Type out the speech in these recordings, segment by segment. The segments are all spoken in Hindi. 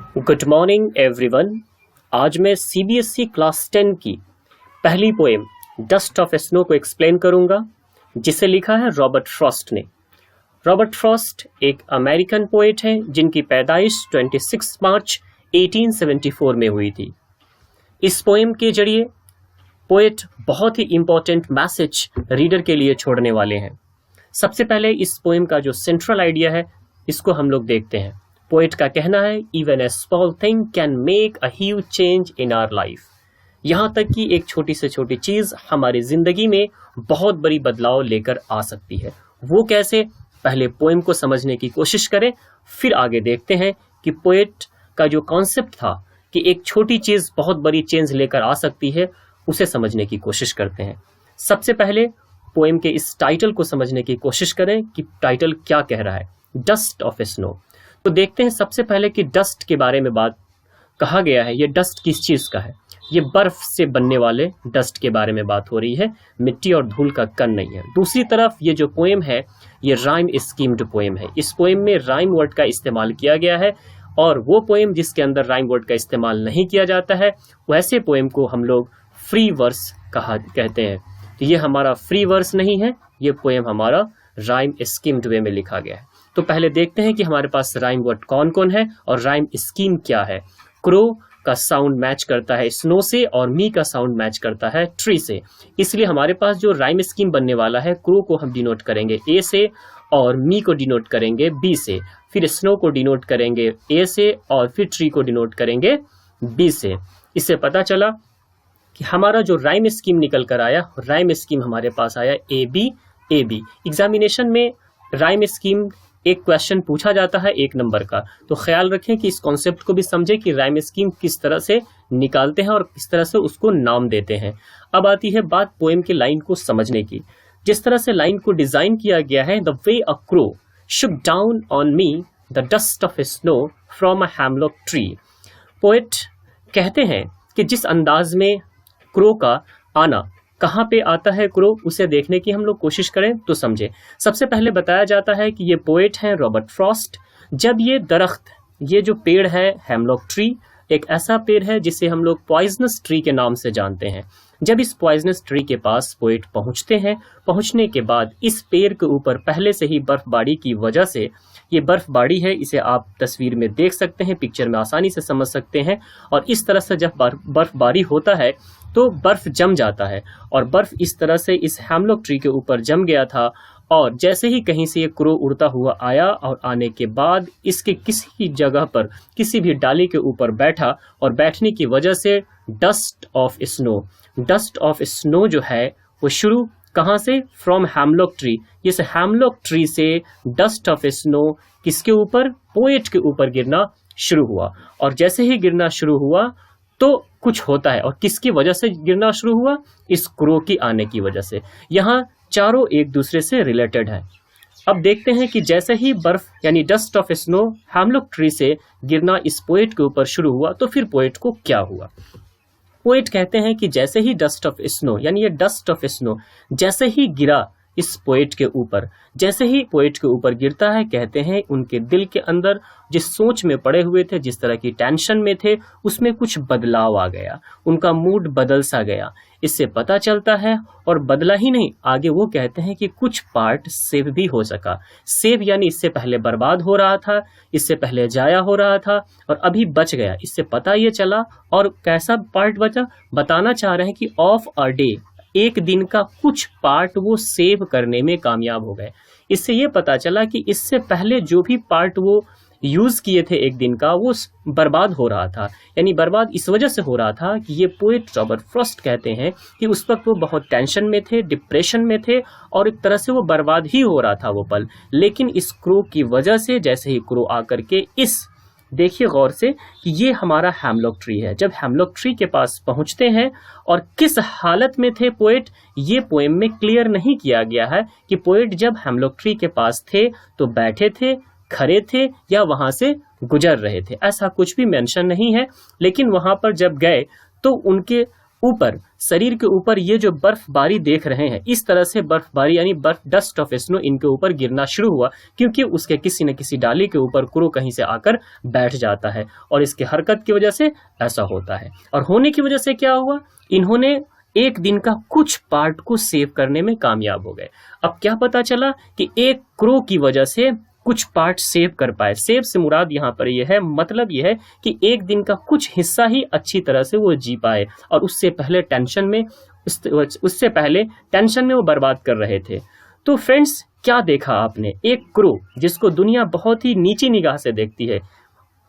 Good morning everyone. आज मैं सीबीएसई क्लास 10 की पहली पोएम डस्ट ऑफ स्नो को एक्सप्लेन करूंगा, जिसे लिखा है रॉबर्ट फ्रॉस्ट ने। रॉबर्ट फ्रॉस्ट एक अमेरिकन पोएट हैं जिनकी पैदाइश 26 मार्च 1874 में हुई थी। इस पोएम के जरिए पोएट बहुत ही इंपॉर्टेंट मैसेज रीडर के लिए छोड़ने वाले हैं। सबसे पहले इस पोएम का जो सेंट्रल आइडिया है, इसको हम लोग देखते हैं। पोएट का कहना है, even a small thing can make a huge change in our life. यहाँ तक कि एक छोटी से छोटी चीज हमारी जिंदगी में बहुत बड़ी बदलाव लेकर आ सकती है। वो कैसे? पहले पोएम को समझने की कोशिश करें, फिर आगे देखते हैं कि पोएट का जो कॉन्सेप्ट था कि एक छोटी चीज बहुत बड़ी चेंज लेकर आ सकती है, उसे समझने की कोशिश करते हैं। सबसे पहले पोएम के इस टाइटल को समझने की कोशिश करें कि टाइटल क्या कह रहा है, डस्ट ऑफ स्नो। तो देखते हैं सबसे पहले कि डस्ट के बारे में बात कहा गया है। ये डस्ट किस चीज का है? ये बर्फ से बनने वाले डस्ट के बारे में बात हो रही है, मिट्टी और धूल का कण नहीं है। दूसरी तरफ ये जो पोएम है, ये राइम स्कीम्ड पोएम है। इस पोएम में राइम वर्ड का इस्तेमाल किया गया है, और वो पोएम जिसके अंदर राइम वर्ड का इस्तेमाल नहीं किया जाता है, वैसे पोएम को हम लोग फ्री वर्स कहते हैं। तो ये हमारा फ्री वर्स नहीं है, ये पोएम हमारा राइम स्कीम्ड वे में लिखा गया है। तो पहले देखते हैं कि हमारे पास राइम वर्ड कौन कौन है और राइम स्कीम क्या है। क्रो का साउंड मैच करता है स्नो से, और मी का साउंड मैच करता है ट्री से। इसलिए हमारे पास जो राइम स्कीम बनने वाला है, क्रो को हम डिनोट करेंगे ए से, और मी को डिनोट करेंगे बी से, फिर स्नो को डिनोट करेंगे ए से, और फिर ट्री को डिनोट करेंगे बी से। इससे पता चला कि हमारा जो राइम स्कीम निकल कर आया, राइम स्कीम हमारे पास आया A B A B. Examination में राइम स्कीम एक क्वेश्चन पूछा जाता है 1 नंबर का, तो ख्याल रखें कि इस कॉन्सेप्ट को भी समझे कि राइम स्कीम किस तरह से निकालते हैं और किस तरह से उसको नाम देते हैं। अब आती है बात पोएम के लाइन को समझने की। जिस तरह से लाइन को डिजाइन किया गया है, the way a crow Shuk down on me the dust of snow from a hemlock tree. Poet कहते हैं कि जिस अंदाज में क्रो का आना, कहाँ पे आता है क्रो, उसे देखने की हम लोग कोशिश करें तो समझे। सबसे पहले बताया जाता है कि ये पोएट हैं रॉबर्ट फ्रॉस्ट। जब ये दरख्त, ये जो पेड़ है हेमलॉक ट्री, एक ऐसा पेड़ है जिसे हम लोग पॉइजनस ट्री के नाम से जानते हैं। जब इस पॉइजनस ट्री के पास पोएट पहुंचते हैं, पहुंचने के बाद इस पेड़ के ऊपर पहले से ही बर्फबारी की वजह से, ये बर्फबारी है, इसे आप तस्वीर में देख सकते हैं, पिक्चर में आसानी से समझ सकते हैं। और इस तरह से जब बर्फबारी होता है तो बर्फ जम जाता है, और बर्फ इस तरह से इस हैमलॉक ट्री के ऊपर जम गया था। और जैसे ही कहीं से ये क्रो उड़ता हुआ आया, और आने के बाद इसके किसी जगह पर, किसी भी डाली के ऊपर बैठा, और बैठने की वजह से डस्ट ऑफ स्नो जो है वो शुरू कहाँ से? From hemlock tree. इस हैमलॉक ट्री से डस्ट ऑफ स्नो किसके ऊपर? पोएट के ऊपर गिरना शुरू हुआ। और जैसे ही गिरना शुरू हुआ तो कुछ होता है, और किसकी वजह से गिरना शुरू हुआ? इस क्रो की आने की वजह से। यहाँ चारों एक दूसरे से रिलेटेड है। अब देखते हैं कि जैसे ही बर्फ यानी dust of snow hemlock tree से गिरना इस पोएट के ऊपर शुरू हुआ, तो फिर पोएट को क्या हुआ। पोएट कहते हैं कि जैसे ही डस्ट ऑफ स्नो यानी ये डस्ट ऑफ स्नो जैसे ही गिरा इस पोएट के ऊपर, जैसे ही पोएट के ऊपर गिरता है, कहते हैं उनके दिल के अंदर जिस सोच में पड़े हुए थे, जिस तरह की टेंशन में थे, उसमें कुछ बदलाव आ गया, उनका मूड बदल सा गया। इससे पता चलता है, और बदला ही नहीं, आगे वो कहते हैं कि कुछ पार्ट सेव भी हो सका। सेव यानी इससे पहले बर्बाद हो रहा था, इससे पहले जाया हो रहा था, और अभी बच गया। इससे पता ये चला, और कैसा पार्ट बचा, बताना चाह रहे हैं कि ऑफ अ डे, एक दिन का कुछ पार्ट वो सेव करने में कामयाब हो गए। इससे ये पता चला कि इससे पहले जो भी पार्ट वो यूज किए थे एक दिन का, वो बर्बाद हो रहा था। यानी बर्बाद इस वजह से हो रहा था कि ये पोएट रॉबर्ट फ्रॉस्ट कहते हैं कि उस वक्त वो बहुत टेंशन में थे, डिप्रेशन में थे, और एक तरह से वो बर्बाद ही हो रहा था वो पल। लेकिन इस क्रो की वजह से, जैसे ही क्रो आकर के देखिए गौर से कि ये हमारा हैमलॉक ट्री है। जब हैमलॉक ट्री के पास पहुंचते हैं, और किस हालत में थे पोएट, ये पोएम में क्लियर नहीं किया गया है कि पोएट जब हैमलॉक ट्री के पास थे तो बैठे थे, खड़े थे, या वहां से गुजर रहे थे। ऐसा कुछ भी मेंशन नहीं है। लेकिन वहां पर जब गए तो उनके ऊपर, शरीर के ऊपर ये जो बर्फबारी देख रहे हैं, इस तरह से बर्फबारी यानी बर्फ, डस्ट ऑफ स्नो इनके ऊपर गिरना शुरू हुआ, क्योंकि उसके किसी न किसी डाली के ऊपर क्रो कहीं से आकर बैठ जाता है और इसके हरकत की वजह से ऐसा होता है। और होने की वजह से क्या हुआ, इन्होंने एक दिन का कुछ पार्ट को सेव करने में कामयाब हो गए। अब क्या पता चला कि एक क्रो की वजह से कुछ पार्ट सेव कर पाए। सेव से मुराद यहाँ पर यह है, मतलब यह है कि एक दिन का कुछ हिस्सा ही अच्छी तरह से वो जी पाए, और उससे पहले टेंशन में वो बर्बाद कर रहे थे। तो फ्रेंड्स, क्या देखा आपने, एक क्रो जिसको दुनिया बहुत ही नीची निगाह से देखती है,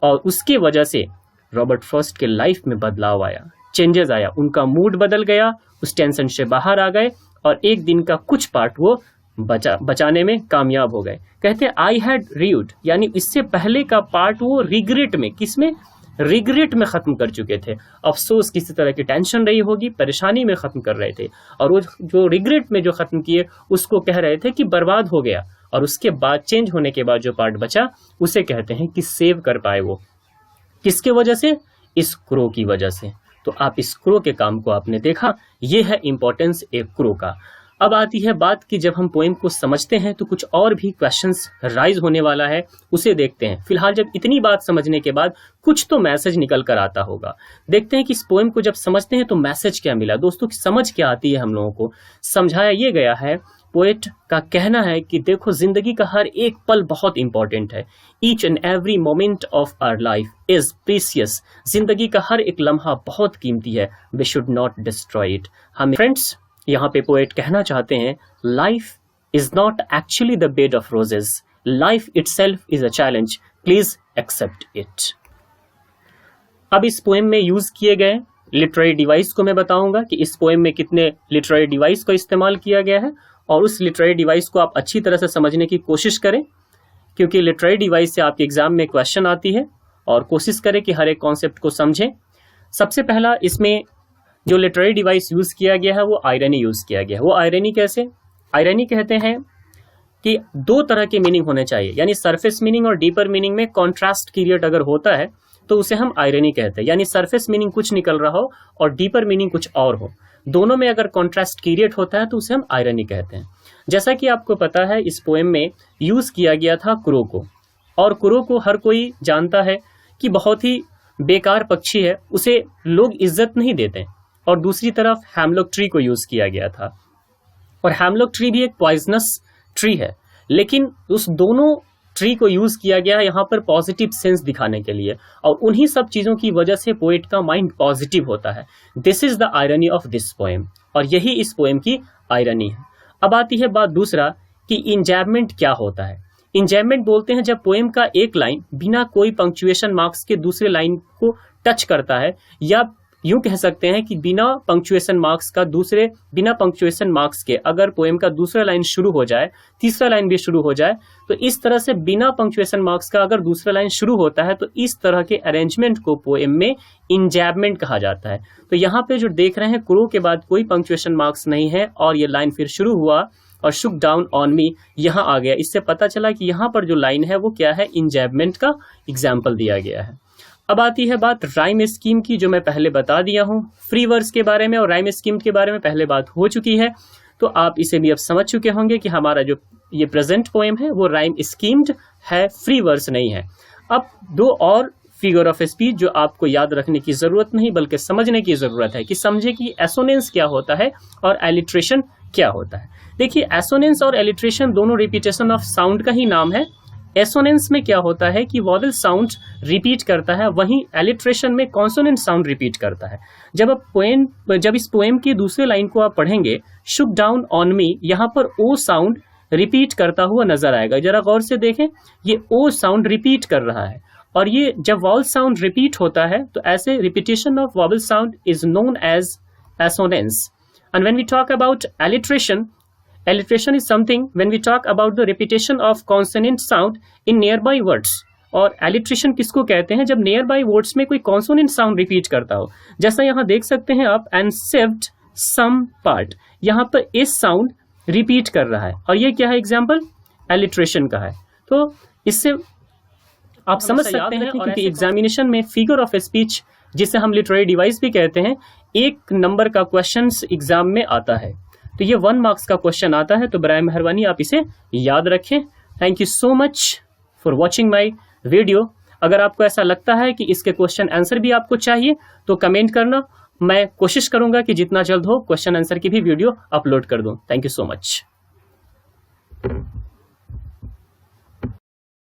और उसके वजह से रॉबर्ट फ्रॉस्ट के लाइफ में बदलाव आया, चेंजेस आया, उनका मूड बदल गया, उस टेंशन से बाहर आ गए और एक दिन का कुछ पार्ट वो बचाने में कामयाब हो गए। कहते हैं आई हैड रीड, यानी इससे पहले का पार्ट वो रिग्रेट में, किसमें, रिग्रेट में खत्म कर चुके थे। अफसोस, किसी तरह की टेंशन रही होगी, परेशानी में खत्म कर रहे थे, और वो जो रिग्रेट में जो खत्म किए उसको कह रहे थे कि बर्बाद हो गया, और उसके बाद चेंज होने के बाद जो पार्ट बचा उसे कहते हैं कि सेव कर पाए। वो किसके वजह से, इस क्रो की वजह से। तो आप इस क्रो के काम को आपने देखा, ये है इंपॉर्टेंस एक क्रो का। अब आती है बात कि जब हम पोएम को समझते हैं तो कुछ और भी क्वेश्चंस राइज होने वाला है, उसे देखते हैं। फिलहाल जब इतनी बात समझने के बाद कुछ तो मैसेज निकल कर आता होगा। देखते हैं कि इस पोएम को जब समझते हैं तो मैसेज क्या मिला। दोस्तों, समझ क्या आती है हम लोगों को, समझाया ये गया है, पोएट का कहना है कि देखो, जिंदगी का हर एक पल बहुत इंपॉर्टेंट है। Each and every moment of our life is precious. जिंदगी का हर एक लम्हा बहुत कीमती है। We should not destroy it. हम फ्रेंड्स, यहाँ पे पोएट कहना चाहते हैं, life is not actually the bed of roses, life itself is a challenge, please accept it. अब इस पोएम में यूज किए गए लिटरेरी डिवाइस को मैं बताऊंगा कि इस पोएम में कितने लिटरेरी डिवाइस को इस्तेमाल किया गया है, और उस लिटरेरी डिवाइस को आप अच्छी तरह से समझने की कोशिश करें, क्योंकि लिटरेरी डिवाइस से आपके एग्जाम में क्वेश्चन आती है, और कोशिश करें कि हर एक कॉन्सेप्ट को समझें। सबसे पहला इसमें जो लिटरेरी डिवाइस यूज किया गया है वो आयरनी यूज किया गया है। वो आयरनी कैसे, आयरनी कहते हैं कि दो तरह के मीनिंग होने चाहिए, यानी सरफेस मीनिंग और डीपर मीनिंग में कॉन्ट्रास्ट क्रिएट अगर होता है तो उसे हम आयरनी कहते हैं। यानी सरफेस मीनिंग कुछ निकल रहा हो और डीपर मीनिंग कुछ और हो, दोनों में अगर कॉन्ट्रास्ट क्रिएट होता है तो उसे हम आयरनी कहते हैं। जैसा कि आपको पता है, इस पोएम में यूज किया गया था क्रो को, और क्रो को हर कोई जानता है कि बहुत ही बेकार पक्षी है, उसे लोग इज्जत नहीं देते। और दूसरी तरफ हैमलॉक ट्री को यूज किया गया था, और हैमलॉक ट्री भी एक पॉइजनस ट्री है, लेकिन उस दोनों ट्री को यूज किया गया यहाँ पर पॉजिटिव सेंस दिखाने के लिए, और उन्हीं सब चीजों की वजह से पोएट का माइंड पॉजिटिव होता है। This is the irony of this poem, और यही इस पोएम की आयरनी है। अब आती है बात दूसरा कि इंजैबमेंट क्या होता है। इंजैबमेंट बोलते हैं जब पोएम का एक लाइन बिना कोई पंक्चुएशन मार्क्स के दूसरे लाइन को टच करता है, या यूं कह सकते हैं कि बिना पंक्चुएशन मार्क्स के अगर पोएम का दूसरा लाइन शुरू हो जाए, तीसरा लाइन भी शुरू हो जाए, तो इस तरह से बिना पंक्चुएशन मार्क्स का अगर दूसरा लाइन शुरू होता है तो इस तरह के अरेंजमेंट को पोएम में इंजैबमेंट कहा जाता है। तो यहाँ पे जो देख रहे हैं, क्रो के बाद कोई पंक्चुएशन मार्क्स नहीं है और ये लाइन फिर शुरू हुआ और शुक डाउन ऑन मी यहाँ आ गया। इससे पता चला कि यहाँ पर जो लाइन है वो क्या है, इंजैबमेंट का एग्जाम्पल दिया गया है। अब आती है बात राइम स्कीम की, जो मैं पहले बता दिया हूँ। फ्री वर्स के बारे में और राइम स्कीम के बारे में पहले बात हो चुकी है, तो आप इसे भी अब समझ चुके होंगे कि हमारा जो ये प्रेजेंट पोएम है वो राइम स्कीम्ड है, फ्री वर्स नहीं है। अब दो और फिगर ऑफ स्पीच जो आपको याद रखने की जरूरत नहीं बल्कि समझने की जरूरत है, कि समझे कि एसोनेंस क्या होता है और एलिट्रेशन क्या होता है। देखिए, एसोनेंस और एलिट्रेशन दोनों रिपीटेशन ऑफ साउंड का ही नाम है। एसोनेंस में क्या होता है कि वॉवेल साउंड रिपीट करता है, वहीं एलिट्रेशन में कॉन्सोनेंट साउंड रिपीट करता है। जब इस पोएम की दूसरे लाइन को आप पढ़ेंगे, शुक डाउन ऑन मी, यहाँ पर ओ साउंड रिपीट करता हुआ नजर आएगा। जरा गौर से देखें, ये ओ साउंड रिपीट कर रहा है, और ये जब वॉवेल साउंड रिपीट होता है तो ऐसे repetition of vowel sound is known as assonance. And when we talk about alliteration, alliteration is something when we talk about the repetition of consonant sound in nearby words। और alliteration किसको कहते हैं, जब nearby words में कोई consonant sound repeat करता हो। जैसा यहाँ देख सकते हैं आप, and saved some part, यहाँ पर इस sound repeat कर रहा है, और ये क्या है, एग्जाम्पल alliteration का है। तो इससे आप समझ सकते हैं, क्योंकि एग्जामिनेशन में फिगर ऑफ स्पीच जिसे हम लिटरेरी डिवाइस भी कहते हैं, 1 नंबर का क्वेश्चन एग्जाम में आता है। तो ये 1 मार्क्स का क्वेश्चन आता है, तो बराए मेहरबानी आप इसे याद रखें। Thank you so much for watching my video. अगर आपको ऐसा लगता है कि इसके क्वेश्चन आंसर भी आपको चाहिए तो कमेंट करना, मैं कोशिश करूंगा कि जितना जल्द हो क्वेश्चन आंसर की भी वीडियो अपलोड कर दूं। Thank you so much.